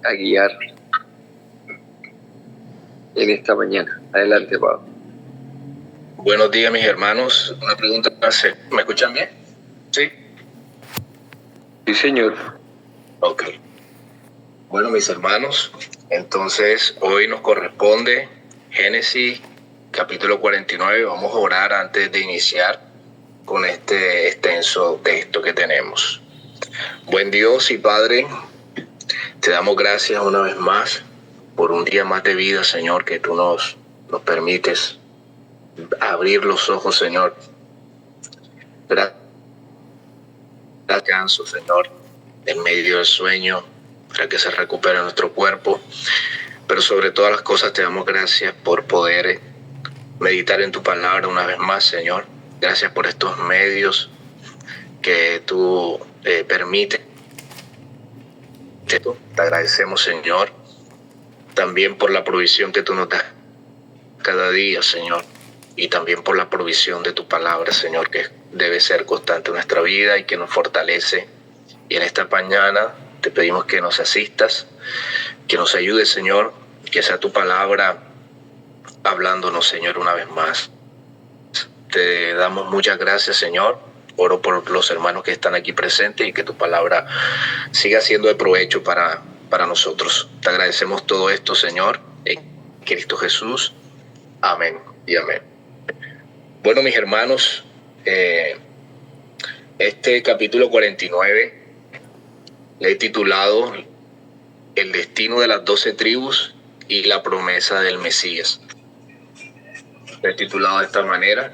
a guiar en esta mañana. Adelante, Pablo. Buenos días, mis hermanos. Una pregunta para hacer. ¿Me escuchan bien? ¿Sí? Sí, señor. Ok. Bueno, mis hermanos, entonces hoy nos corresponde Génesis capítulo 49. Vamos a orar antes de iniciar con este extenso texto que tenemos. Buen Dios y Padre, te damos gracias una vez más por un día más de vida, Señor, que tú nos permites abrir los ojos, Señor. Descanso, Señor, en medio del sueño, para que se recupere nuestro cuerpo. Pero sobre todas las cosas te damos gracias por poder meditar en tu palabra una vez más, Señor. Gracias por estos medios que tú permites. Te agradecemos, Señor, también por la provisión que tú nos das cada día, Señor, y también por la provisión de tu palabra, Señor, que debe ser constante en nuestra vida y que nos fortalece. Y en esta mañana te pedimos que nos asistas, que nos ayudes, Señor, que sea tu palabra hablándonos, Señor, una vez más. Te damos muchas gracias, Señor. Oro por los hermanos que están aquí presentes y que tu palabra siga siendo de provecho para nosotros. Te agradecemos todo esto, Señor, en Cristo Jesús. Amén y amén. Bueno, mis hermanos, este capítulo 49 le he titulado El destino de las 12 tribus y la promesa del Mesías. Le he titulado de esta manera.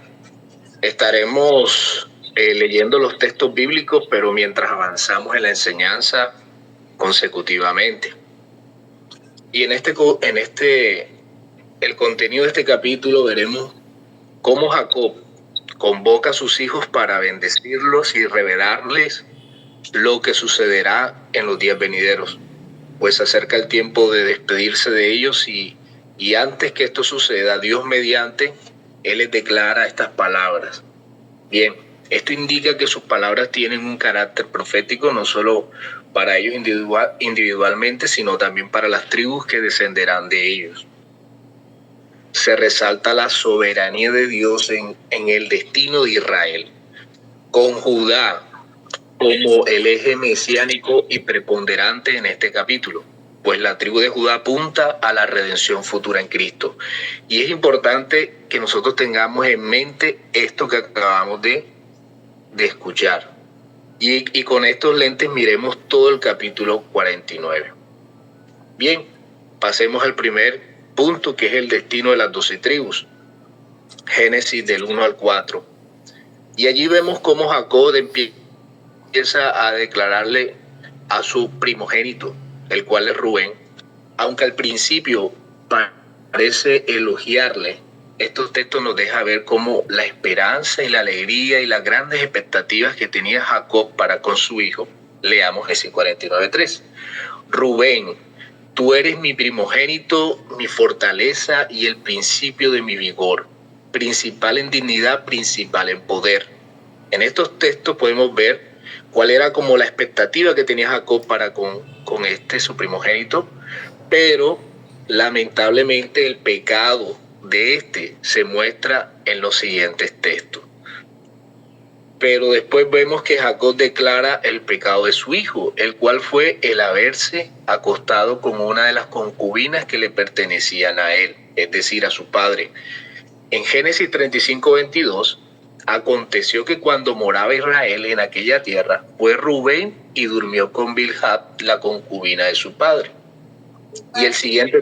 Estaremos leyendo los textos bíblicos, pero mientras avanzamos en la enseñanza consecutivamente. Y el contenido de este capítulo veremos cómo Jacob convoca a sus hijos para bendecirlos y revelarles lo que sucederá en los días venideros. Pues se acerca el tiempo de despedirse de ellos y antes que esto suceda, Dios mediante, Él les declara estas palabras. Bien, esto indica que sus palabras tienen un carácter profético no solo para ellos individualmente, sino también para las tribus que descenderán de ellos. Se resalta la soberanía de Dios en el destino de Israel, con Judá como el eje mesiánico y preponderante en este capítulo, pues la tribu de Judá apunta a la redención futura en Cristo. Y es importante que nosotros tengamos en mente esto que acabamos de escuchar. Y con estos lentes miremos todo el capítulo 49. Bien, pasemos al primer punto, que es el destino de las 12 tribus. Génesis del 1 al 4. Y allí vemos cómo Jacob empieza a declararle a su primogénito, el cual es Rubén, aunque al principio parece elogiarle. Estos textos nos dejan ver cómo la esperanza y la alegría y las grandes expectativas que tenía Jacob para con su hijo. Leamos Génesis 49:3. Rubén, tú eres mi primogénito, mi fortaleza y el principio de mi vigor, principal en dignidad, principal en poder. En estos textos podemos ver cuál era como la expectativa que tenía Jacob para con su primogénito, pero lamentablemente el pecado de se muestra en los siguientes textos. Pero después vemos que Jacob declara el pecado de su hijo, el cual fue el haberse acostado con una de las concubinas que le pertenecían a él, es decir, a su padre. En Génesis 35:22, aconteció que cuando moraba Israel en aquella tierra, fue Rubén y durmió con Bilha, la concubina de su padre. Y el siguiente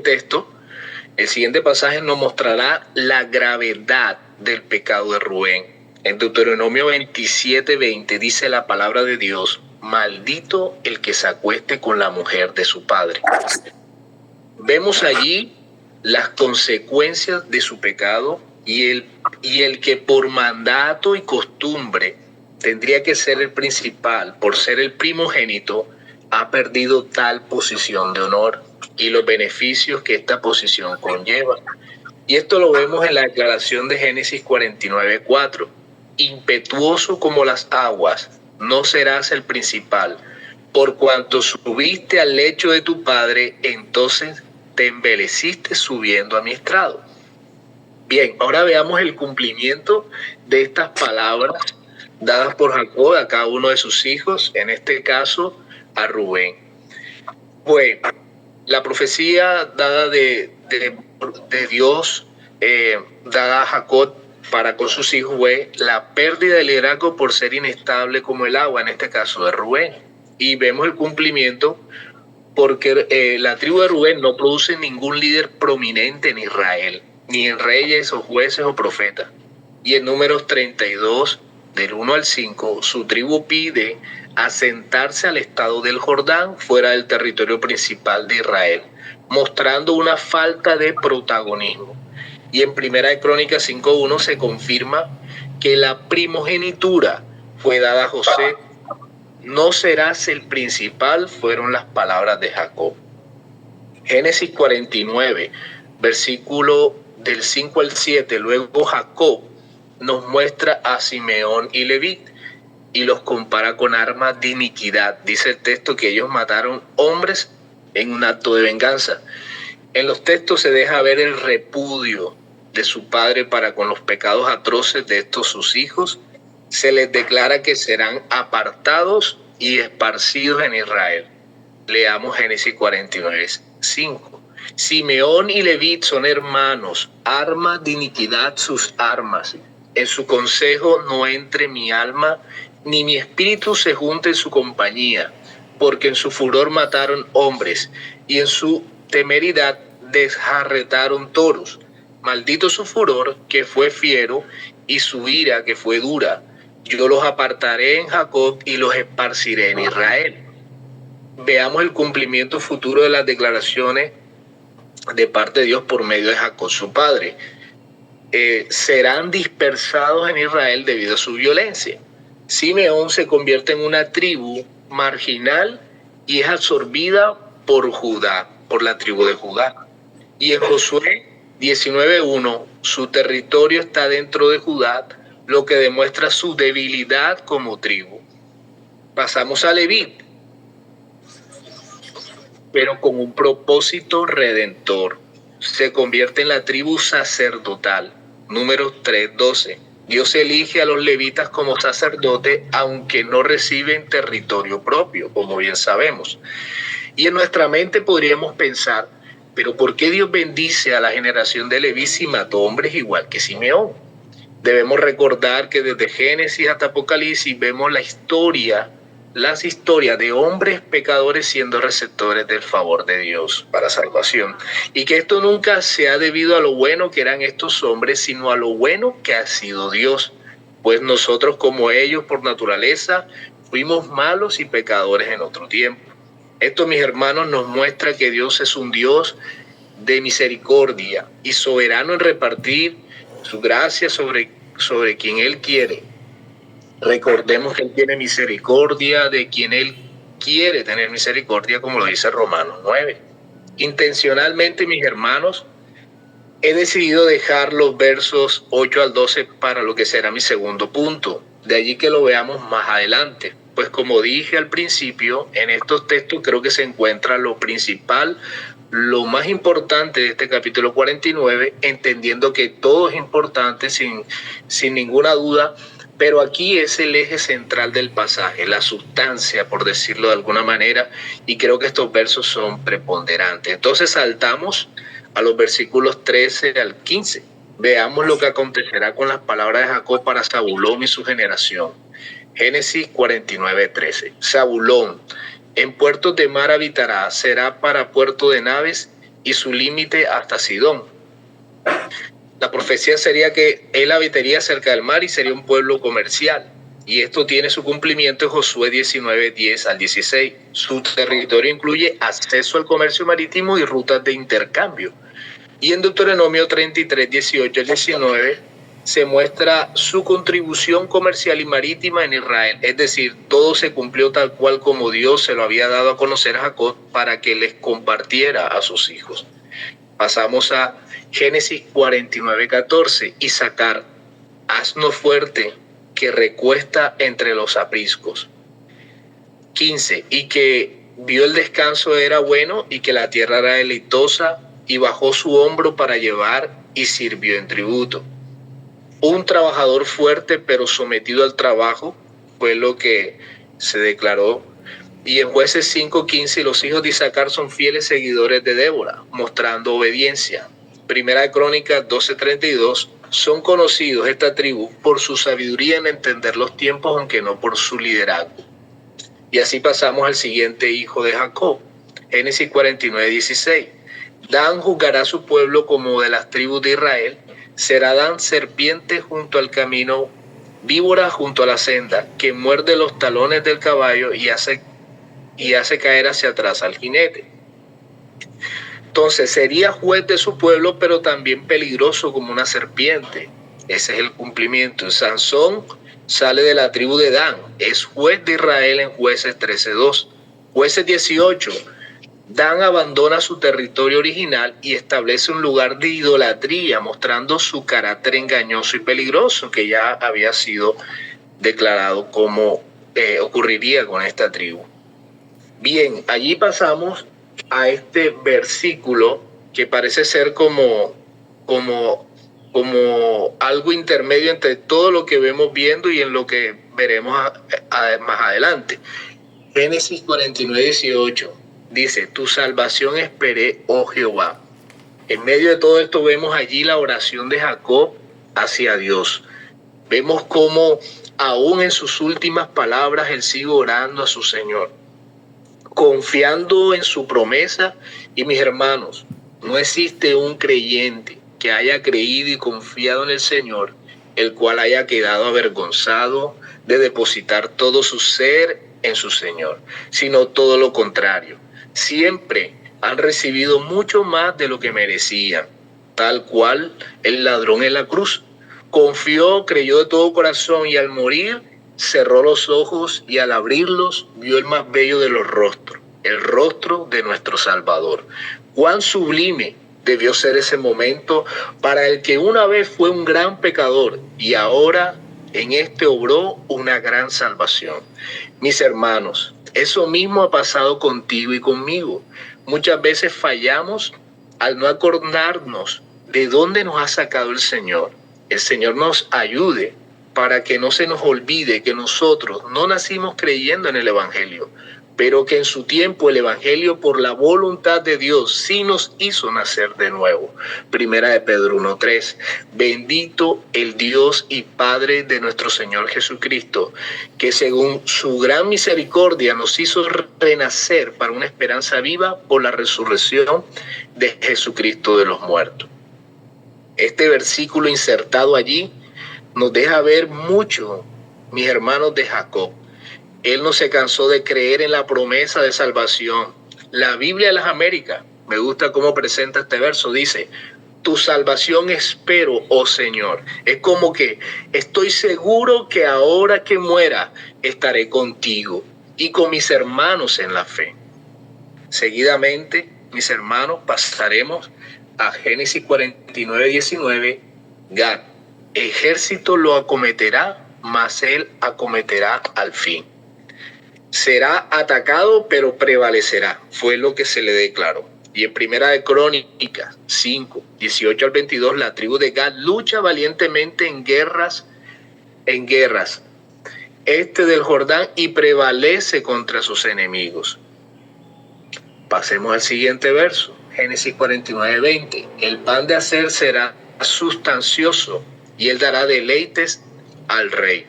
pasaje nos mostrará la gravedad del pecado de Rubén. En Deuteronomio 27:20 dice la palabra de Dios: maldito el que se acueste con la mujer de su padre. Vemos allí las consecuencias de su pecado y el que por mandato y costumbre tendría que ser el principal, por ser el primogénito, ha perdido tal posición de honor y los beneficios que esta posición conlleva. Y esto lo vemos en la declaración de Génesis 49:4. Impetuoso como las aguas, no serás el principal, Por cuanto subiste al lecho de tu padre, entonces te embeleciste subiendo a mi estrado. Bien, ahora veamos el cumplimiento de estas palabras dadas por Jacob a cada uno de sus hijos, en este caso a Rubén. Bueno, la profecía dada de Dios, dada a Jacob para con sus hijos, fue la pérdida del liderazgo por ser inestable como el agua, en este caso de Rubén. Y vemos el cumplimiento porque la tribu de Rubén no produce ningún líder prominente en Israel, ni en reyes o jueces o profetas. Y en Números 32, del 1 al 5, su tribu pide asentarse al estado del Jordán, fuera del territorio principal de Israel, mostrando una falta de protagonismo. Y en Primera de Crónicas 5:1 se confirma que la primogenitura fue dada a José. No serás el principal, fueron las palabras de Jacob. Génesis 49, versículo del 5 al 7, luego Jacob nos muestra a Simeón y Leví y los compara con armas de iniquidad. Dice el texto que ellos mataron hombres en un acto de venganza. En los textos se deja ver el repudio de su padre para con los pecados atroces de estos sus hijos. Se les declara que serán apartados y esparcidos en Israel. Leamos Génesis 49:5. Simeón y Leví son hermanos, armas de iniquidad sus armas. En su consejo no entre mi alma, ni mi espíritu se junte en su compañía, porque en su furor mataron hombres, y en su temeridad desjarretaron toros. Maldito su furor, que fue fiero, y su ira, que fue dura. Yo los apartaré en Jacob y los esparciré en Israel. Veamos el cumplimiento futuro de las declaraciones de parte de Dios por medio de Jacob, su padre. Serán dispersados en Israel debido a su violencia. Simeón se convierte en una tribu marginal y es absorbida por Judá, por la tribu de Judá. Y en Josué 19:1, su territorio está dentro de Judá, lo que demuestra su debilidad como tribu. Pasamos a Leví, pero con un propósito redentor. Se convierte en la tribu sacerdotal. Números 3:12. Dios elige a los levitas como sacerdotes, aunque no reciben territorio propio, como bien sabemos. Y en nuestra mente podríamos pensar, pero ¿por qué Dios bendice a la generación de Leví si mató hombres igual que Simeón? Debemos recordar que desde Génesis hasta Apocalipsis vemos las historias de hombres pecadores siendo receptores del favor de Dios para salvación. Y que esto nunca se ha debido a lo bueno que eran estos hombres, sino a lo bueno que ha sido Dios. Pues nosotros como ellos por naturaleza fuimos malos y pecadores en otro tiempo. Esto, mis hermanos, nos muestra que Dios es un Dios de misericordia y soberano en repartir su gracia sobre quien Él quiere. Recordemos que Él tiene misericordia de quien Él quiere tener misericordia, como lo dice Romanos 9. Intencionalmente, mis hermanos, he decidido dejar los versos 8 al 12 para lo que será mi segundo punto. De allí que lo veamos más adelante. Pues como dije al principio, en estos textos creo que se encuentra lo principal, lo más importante de este capítulo 49, entendiendo que todo es importante sin ninguna duda, pero aquí es el eje central del pasaje, la sustancia, por decirlo de alguna manera, y creo que estos versos son preponderantes. Entonces saltamos a los versículos 13 al 15. Veamos lo que acontecerá con las palabras de Jacob para Zabulón y su generación. Génesis 49:13. Zabulón, en puertos de mar habitará, será para puerto de naves y su límite hasta Sidón. La profecía sería que él habitaría cerca del mar y sería un pueblo comercial. Y esto tiene su cumplimiento en Josué 19:10 al 16. Su territorio incluye acceso al comercio marítimo y rutas de intercambio. Y en Deuteronomio 33:18 al 19 se muestra su contribución comercial y marítima en Israel. Es decir, todo se cumplió tal cual como Dios se lo había dado a conocer a Jacob para que les compartiera a sus hijos. Pasamos a Génesis 49:14. Isacar, asno fuerte que recuesta entre los apriscos. 15. Y que vio el descanso era bueno y que la tierra era deleitosa, y bajó su hombro para llevar y sirvió en tributo. Un trabajador fuerte pero sometido al trabajo fue lo que se declaró. Y en Jueces 5:15, los hijos de Isaacar son fieles seguidores de Débora, mostrando obediencia. Primera de Crónicas 12:32, son conocidos esta tribu por su sabiduría en entender los tiempos, aunque no por su liderazgo. Y así pasamos al siguiente hijo de Jacob, Génesis 49:16. Dan juzgará a su pueblo como de las tribus de Israel, será Dan serpiente junto al camino, víbora junto a la senda, que muerde los talones del caballo y hace caer hacia atrás al jinete. Entonces sería juez de su pueblo, pero también peligroso como una serpiente. Ese es el cumplimiento. Sansón sale de la tribu de Dan, es juez de Israel en Jueces 13:2. Jueces 18. Dan abandona su territorio original y establece un lugar de idolatría, mostrando su carácter engañoso y peligroso, que ya había sido declarado como ocurriría con esta tribu. Bien, allí pasamos a este versículo que parece ser como algo intermedio entre todo lo que vemos viendo y en lo que veremos más adelante. Génesis 49:18 dice: tu salvación esperé, oh Jehová. En medio de todo esto vemos allí la oración de Jacob hacia Dios. Vemos cómo aún en sus últimas palabras él sigue orando a su Señor, confiando en su promesa. Y mis hermanos, no existe un creyente que haya creído y confiado en el Señor, el cual haya quedado avergonzado de depositar todo su ser en su Señor, sino todo lo contrario. Siempre han recibido mucho más de lo que merecían, tal cual el ladrón en la cruz. Confió, creyó de todo corazón y al morir cerró los ojos y al abrirlos vio el más bello de los rostros, el rostro de nuestro Salvador. Cuán sublime debió ser ese momento para el que una vez fue un gran pecador y ahora en este obró una gran salvación. Mis hermanos, eso mismo ha pasado contigo y conmigo. Muchas veces fallamos al no acordarnos de dónde nos ha sacado el Señor. El Señor nos ayude para que no se nos olvide que nosotros no nacimos creyendo en el Evangelio, pero que en su tiempo el Evangelio, por la voluntad de Dios, sí nos hizo nacer de nuevo. Primera de Pedro 1:3. Bendito el Dios y Padre de nuestro Señor Jesucristo, que según su gran misericordia nos hizo renacer para una esperanza viva por la resurrección de Jesucristo de los muertos. Este versículo insertado allí nos deja ver mucho, mis hermanos, de Jacob. Él no se cansó de creer en la promesa de salvación. La Biblia de las Américas, me gusta cómo presenta este verso, dice: tu salvación espero, oh Señor. Es como que estoy seguro que ahora que muera estaré contigo y con mis hermanos en la fe. Seguidamente, mis hermanos, pasaremos a Génesis 49:19. Gad, ejército lo acometerá, mas él acometerá al fin. Será atacado, pero prevalecerá, fue lo que se le declaró. Y en Primera de Crónicas 5:18-22, la tribu de Gad lucha valientemente en guerras este del Jordán y prevalece contra sus enemigos. Pasemos al siguiente verso, Génesis 49:20. El pan de hacer será sustancioso y él dará deleites al rey.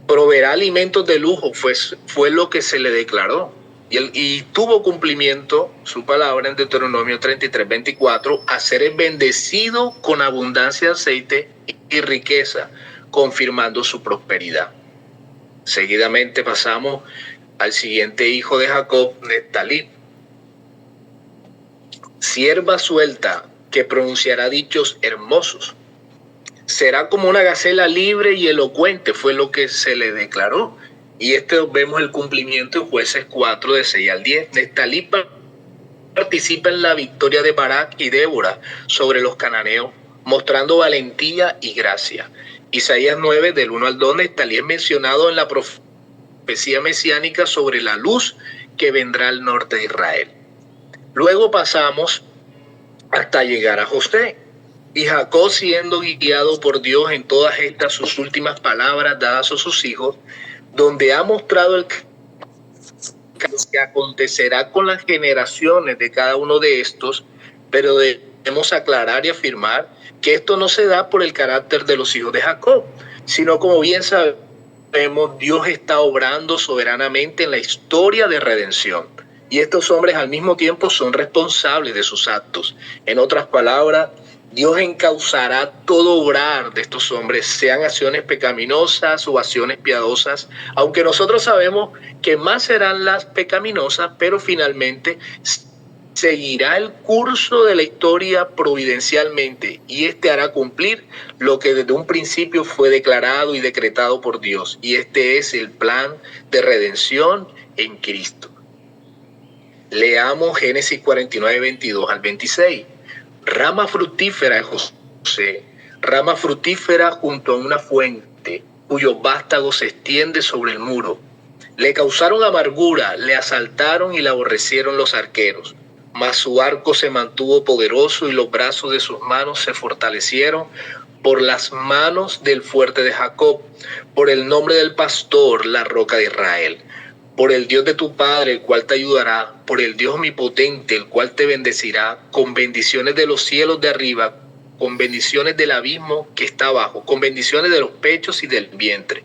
Proveerá alimentos de lujo, fue lo que se le declaró. Y tuvo cumplimiento su palabra en Deuteronomio 33:24, a ser bendecido con abundancia de aceite y riqueza, confirmando su prosperidad. Seguidamente pasamos al siguiente hijo de Jacob, Neftalí. Sierva suelta que pronunciará dichos hermosos. Será como una gacela libre y elocuente, fue lo que se le declaró. Y vemos el cumplimiento en Jueces 4:6-10. Neftalí participa en la victoria de Barak y Débora sobre los cananeos, mostrando valentía y gracia. Isaías 9:1-2, Neftalí es mencionado en la profecía profecía mesiánica sobre la luz que vendrá al norte de Israel. Luego pasamos hasta llegar a José. Y Jacob, siendo guiado por Dios en todas estas sus últimas palabras dadas a sus hijos, donde ha mostrado el que acontecerá con las generaciones de cada uno de estos, pero debemos aclarar y afirmar que esto no se da por el carácter de los hijos de Jacob, sino como bien sabemos, Dios está obrando soberanamente en la historia de redención. Y estos hombres al mismo tiempo son responsables de sus actos. En otras palabras, Dios encauzará todo obrar de estos hombres, sean acciones pecaminosas o acciones piadosas, aunque nosotros sabemos que más serán las pecaminosas, pero finalmente seguirá el curso de la historia providencialmente y este hará cumplir lo que desde un principio fue declarado y decretado por Dios. Y este es el plan de redención en Cristo. Leamos Génesis 49, 22 al 26. Rama fructífera de José, rama fructífera junto a una fuente, cuyo vástago se extiende sobre el muro. Le causaron amargura, le asaltaron y le aborrecieron los arqueros. Mas su arco se mantuvo poderoso y los brazos de sus manos se fortalecieron por las manos del fuerte de Jacob, por el nombre del pastor, la roca de Israel. Por el Dios de tu Padre, el cual te ayudará, por el Dios omnipotente, el cual te bendecirá, con bendiciones de los cielos de arriba, con bendiciones del abismo que está abajo, con bendiciones de los pechos y del vientre.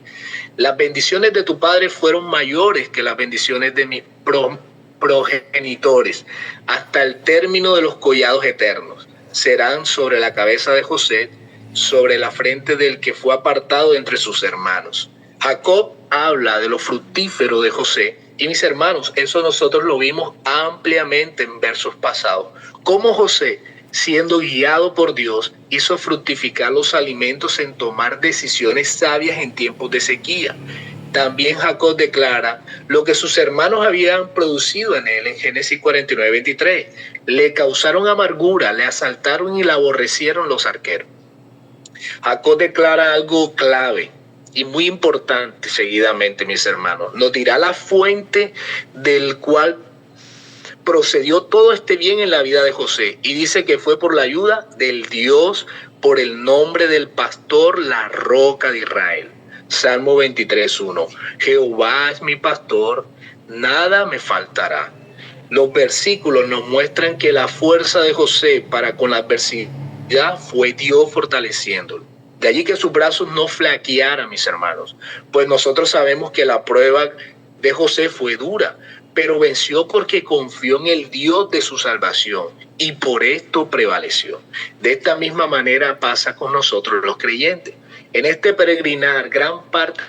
Las bendiciones de tu Padre fueron mayores que las bendiciones de mis progenitores, hasta el término de los collados eternos. Serán sobre la cabeza de José, sobre la frente del que fue apartado entre sus hermanos. Jacob habla de lo fructífero de José y mis hermanos, eso nosotros lo vimos ampliamente en versos pasados. Cómo José, siendo guiado por Dios, hizo fructificar los alimentos en tomar decisiones sabias en tiempos de sequía. También Jacob declara lo que sus hermanos habían producido en él en Génesis 49, 23. Le causaron amargura, le asaltaron y le aborrecieron los arqueros. Jacob declara algo clave y muy importante seguidamente, mis hermanos. Nos dirá la fuente del cual procedió todo este bien en la vida de José. Y dice que fue por la ayuda del Dios, por el nombre del pastor, la roca de Israel. Salmo 23:1. Jehová es mi pastor, nada me faltará. Los versículos nos muestran que la fuerza de José para con la adversidad fue Dios fortaleciéndolo. De allí que sus brazos no flaquearan, mis hermanos, pues nosotros sabemos que la prueba de José fue dura, pero venció porque confió en el Dios de su salvación y por esto prevaleció. De esta misma manera pasa con nosotros los creyentes. En este peregrinar, gran parte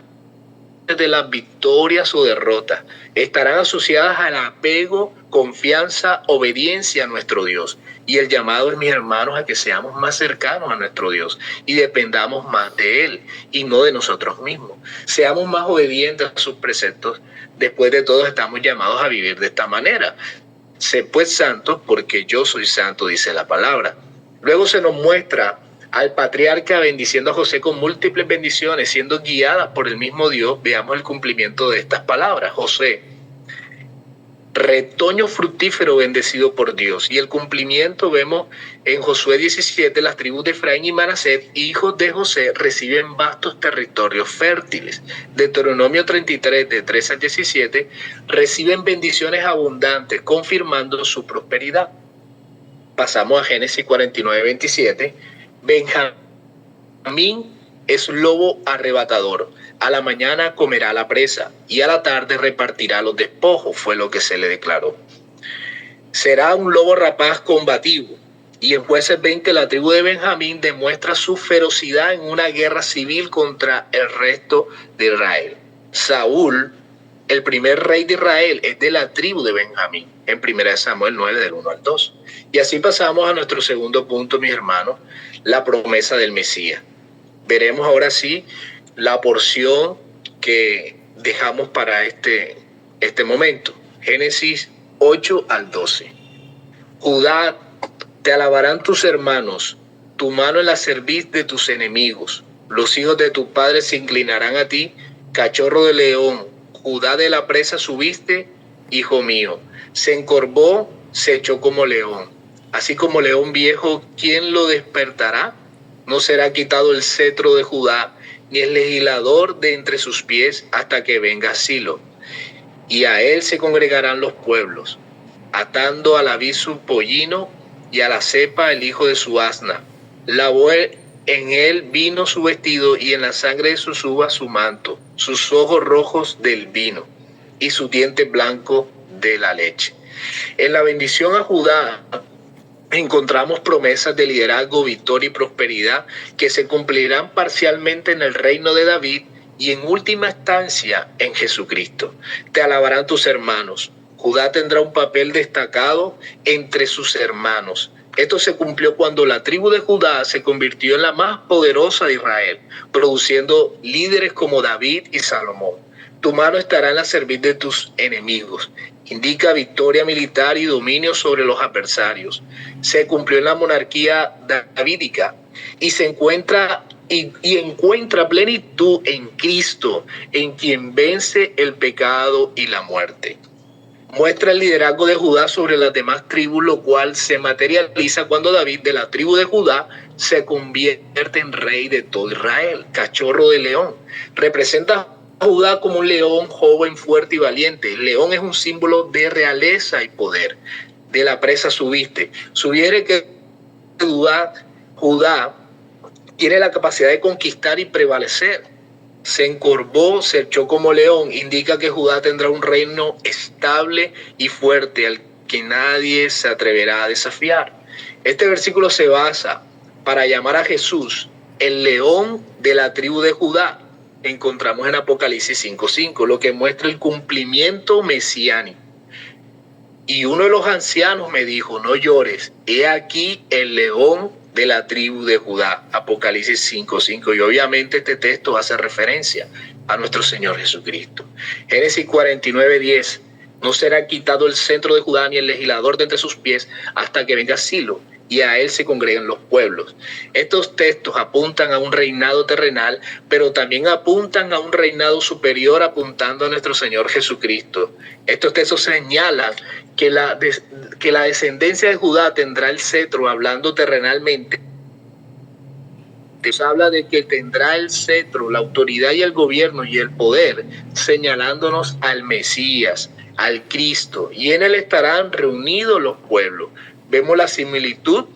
de las victorias o derrotas estarán asociadas al apego, confianza, obediencia a nuestro Dios. Y el llamado es, mis hermanos, a que seamos más cercanos a nuestro Dios y dependamos más de Él y no de nosotros mismos. Seamos más obedientes a sus preceptos. Después de todo, estamos llamados a vivir de esta manera. Sé pues santos porque yo soy santo, dice la palabra. Luego se nos muestra al patriarca bendiciendo a José con múltiples bendiciones, siendo guiadas por el mismo Dios. Veamos el cumplimiento de estas palabras. José, retoño fructífero bendecido por Dios. Y el cumplimiento vemos en Josué 17, las tribus de Efraín y Manasés, hijos de José, reciben vastos territorios fértiles. Deuteronomio 33, de 13 al 17, reciben bendiciones abundantes, confirmando su prosperidad. Pasamos a Génesis 49, 27. Benjamín es lobo arrebatador. A la mañana comerá la presa y a la tarde repartirá los despojos, fue lo que se le declaró. Será un lobo rapaz combativo. Y en Jueces 20 la tribu de Benjamín demuestra su ferocidad en una guerra civil contra el resto de Israel. Saúl, el primer rey de Israel, es de la tribu de Benjamín, en 1 Samuel 9, del 1 al 2. Y así pasamos a nuestro segundo punto, mis hermanos, la promesa del Mesías. Veremos ahora sí la porción que dejamos para este momento. Génesis 8 al 12. Judá, te alabarán tus hermanos, tu mano en la cerviz de tus enemigos. Los hijos de tu padre se inclinarán a ti, cachorro de león, Judá de la presa subiste, hijo mío. Se encorvó, se echó como león. Así como león viejo, ¿quién lo despertará? No será quitado el cetro de Judá, ni el legislador de entre sus pies, hasta que venga Silo. Y a él se congregarán los pueblos, atando a la vid su pollino y a la cepa el hijo de su asna. Lavó en él vino su vestido y en la sangre de sus uvas su manto, sus ojos rojos del vino y su diente blanco de la leche. En la bendición a Judá encontramos promesas de liderazgo, victoria y prosperidad que se cumplirán parcialmente en el reino de David y en última instancia en Jesucristo. Te alabarán tus hermanos. Judá tendrá un papel destacado entre sus hermanos. Esto se cumplió cuando la tribu de Judá se convirtió en la más poderosa de Israel, produciendo líderes como David y Salomón. Tu mano estará en la cerviz de tus enemigos. Indica victoria militar y dominio sobre los adversarios. Se cumplió en la monarquía davídica y se encuentra encuentra plenitud en Cristo, en quien vence el pecado y la muerte. Muestra el liderazgo de Judá sobre las demás tribus, lo cual se materializa cuando David, de la tribu de Judá, se convierte en rey de todo Israel, cachorro de león. Representa a Judá como un león joven, fuerte y valiente. El león es un símbolo de realeza y poder. De la presa subiste. Sugiere que Judá tiene la capacidad de conquistar y prevalecer. Se encorvó, se echó como león, indica que Judá tendrá un reino estable y fuerte al que nadie se atreverá a desafiar. Este versículo se basa para llamar a Jesús el león de la tribu de Judá. Encontramos en Apocalipsis 5:5, lo que muestra el cumplimiento mesiánico. Y uno de los ancianos me dijo, no llores, he aquí el león de la tribu de Judá, Apocalipsis 5:5, y obviamente este texto hace referencia a nuestro Señor Jesucristo. Génesis 49:10, no será quitado el centro de Judá ni el legislador de entre sus pies hasta que venga Silo, y a él se congregan los pueblos. Estos textos apuntan a un reinado terrenal, pero también apuntan a un reinado superior, apuntando a nuestro Señor Jesucristo. Estos textos señalan que la descendencia de Judá tendrá el cetro, hablando terrenalmente. Habla de que tendrá el cetro, la autoridad y el gobierno y el poder, señalándonos al Mesías, al Cristo, y en él estarán reunidos los pueblos. Vemos la similitud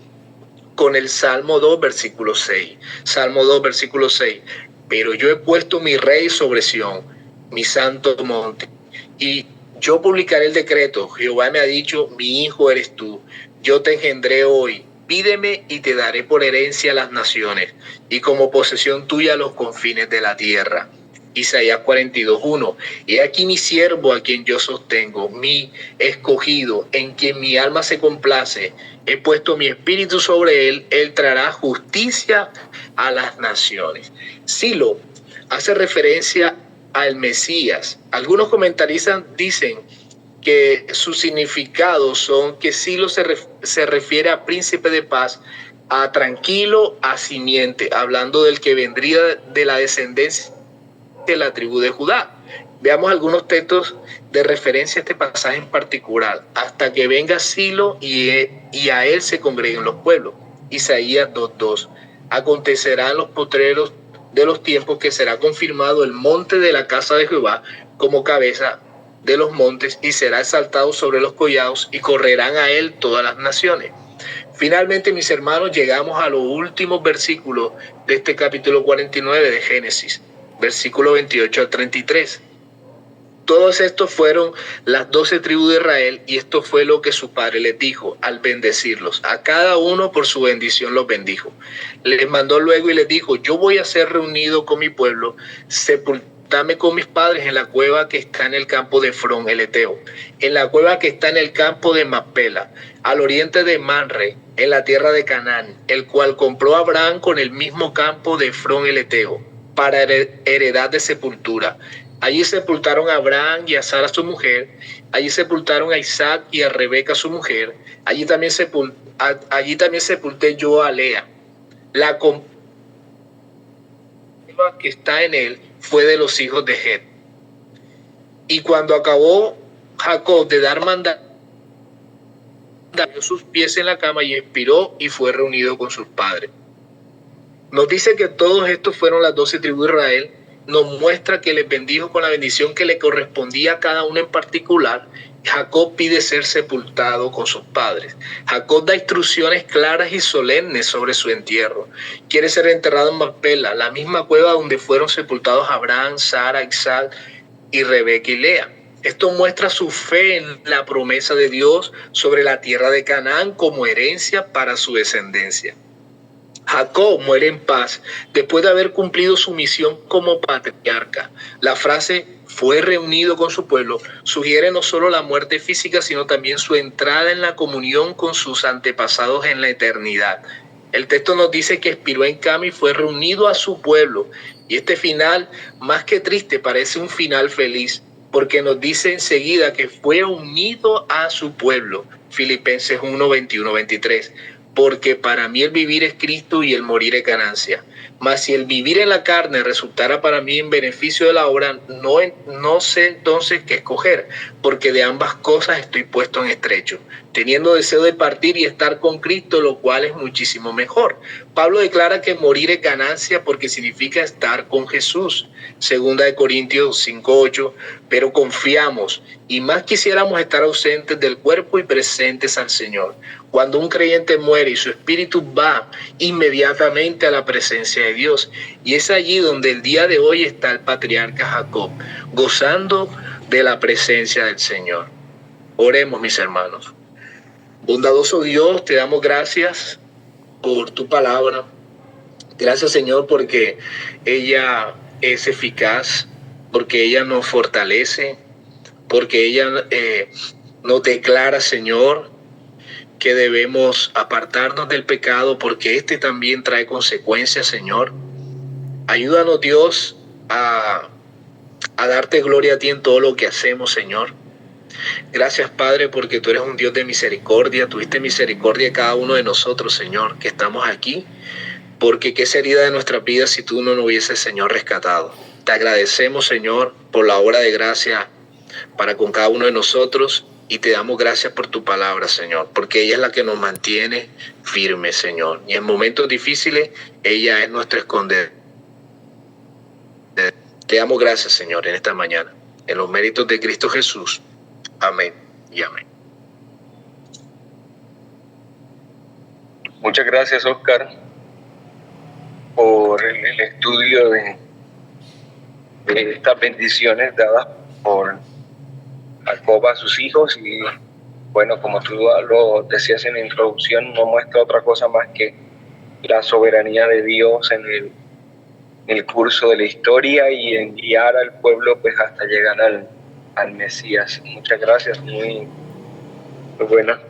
con el Salmo 2, versículo 6. Salmo 2, versículo 6. Pero yo he puesto mi rey sobre Sión, mi santo monte, y yo publicaré el decreto. Jehová me ha dicho, mi hijo eres tú. Yo te engendré hoy. Pídeme y te daré por herencia las naciones, y como posesión tuya los confines de la tierra. Isaías 42:1. He aquí mi siervo a quien yo sostengo, mi escogido, en quien mi alma se complace. He puesto mi espíritu sobre él, él traerá justicia a las naciones. Silo hace referencia al Mesías. Algunos comentaristas dicen que sus significados son que Silo se refiere a príncipe de paz, a tranquilo, a simiente, hablando del que vendría de la descendencia de la tribu de Judá. Veamos algunos textos de referencia a este pasaje en particular. Hasta que venga Silo y a él se congreguen los pueblos. Isaías 2:2. Acontecerá en los postreros de los tiempos que será confirmado el monte de la casa de Jehová como cabeza de los montes y será exaltado sobre los collados y correrán a él todas las naciones. Finalmente, mis hermanos, llegamos a los últimos versículos de este capítulo 49 de Génesis, versículo 28 al 33. Todos estos fueron las 12 tribus de Israel y esto fue lo que su padre les dijo al bendecirlos. A cada uno por su bendición los bendijo. Les mandó luego y les dijo, yo voy a ser reunido con mi pueblo, sepultame con mis padres en la cueva que está en el campo de Efrón el Eteo, en la cueva que está en el campo de Macpela, al oriente de Manre, en la tierra de Canaán, el cual compró Abraham con el mismo campo de Efrón el Eteo, para heredad de sepultura. Allí sepultaron a Abraham y a Sara su mujer, allí sepultaron a Isaac y a Rebeca su mujer, allí también sepulté yo a Lea. La que está en él fue de los hijos de Het. Y cuando acabó Jacob de dar mandato, dio sus pies en la cama y expiró y fue reunido con sus padres. Nos dice que todos estos fueron las 12 tribus de Israel. Nos muestra que les bendijo con la bendición que le correspondía a cada uno en particular. Jacob pide ser sepultado con sus padres. Jacob da instrucciones claras y solemnes sobre su entierro. Quiere ser enterrado en Macpela, la misma cueva donde fueron sepultados Abraham, Sara, Isaac y Rebeca y Lea. Esto muestra su fe en la promesa de Dios sobre la tierra de Canaán como herencia para su descendencia. Jacob muere en paz después de haber cumplido su misión como patriarca. La frase fue reunido con su pueblo sugiere no solo la muerte física, sino también su entrada en la comunión con sus antepasados en la eternidad. El texto nos dice que expiró en cama y fue reunido a su pueblo. Y este final, más que triste, parece un final feliz, porque nos dice enseguida que fue unido a su pueblo. Filipenses 1, 21, 23. Porque para mí el vivir es Cristo y el morir es ganancia. Mas si el vivir en la carne resultara para mí en beneficio de la obra, no sé entonces qué escoger, porque de ambas cosas estoy puesto en estrecho, teniendo deseo de partir y estar con Cristo, lo cual es muchísimo mejor. Pablo declara que morir es ganancia porque significa estar con Jesús. Segunda de Corintios 5:8, pero confiamos y más quisiéramos estar ausentes del cuerpo y presentes al Señor. Cuando un creyente muere y su espíritu va inmediatamente a la presencia de Dios. Y es allí donde el día de hoy está el patriarca Jacob, gozando de la presencia del Señor. Oremos, mis hermanos. Bondadoso Dios, te damos gracias por tu palabra. Gracias, Señor, porque ella es eficaz, porque ella nos fortalece, porque ella nos declara, Señor, que debemos apartarnos del pecado porque este también trae consecuencias, Señor. Ayúdanos, Dios, a darte gloria a ti en todo lo que hacemos, Señor. Gracias, Padre, porque tú eres un Dios de misericordia. Tuviste misericordia de cada uno de nosotros, Señor, que estamos aquí. Porque qué sería de nuestra vida si tú no nos hubieses, Señor, rescatado. Te agradecemos, Señor, por la obra de gracia para con cada uno de nosotros. Y te damos gracias por tu palabra, Señor, porque ella es la que nos mantiene firmes, Señor. Y en momentos difíciles, ella es nuestro escondedero. Te damos gracias, Señor, en esta mañana. En los méritos de Cristo Jesús. Amén y amén. Muchas gracias, Oscar, por el estudio de estas bendiciones dadas por Jacob a sus hijos. Y bueno, como tú lo decías en la introducción, no muestra otra cosa más que la soberanía de Dios en el curso de la historia y en guiar al pueblo pues hasta llegar al Mesías. Muchas gracias, muy buena.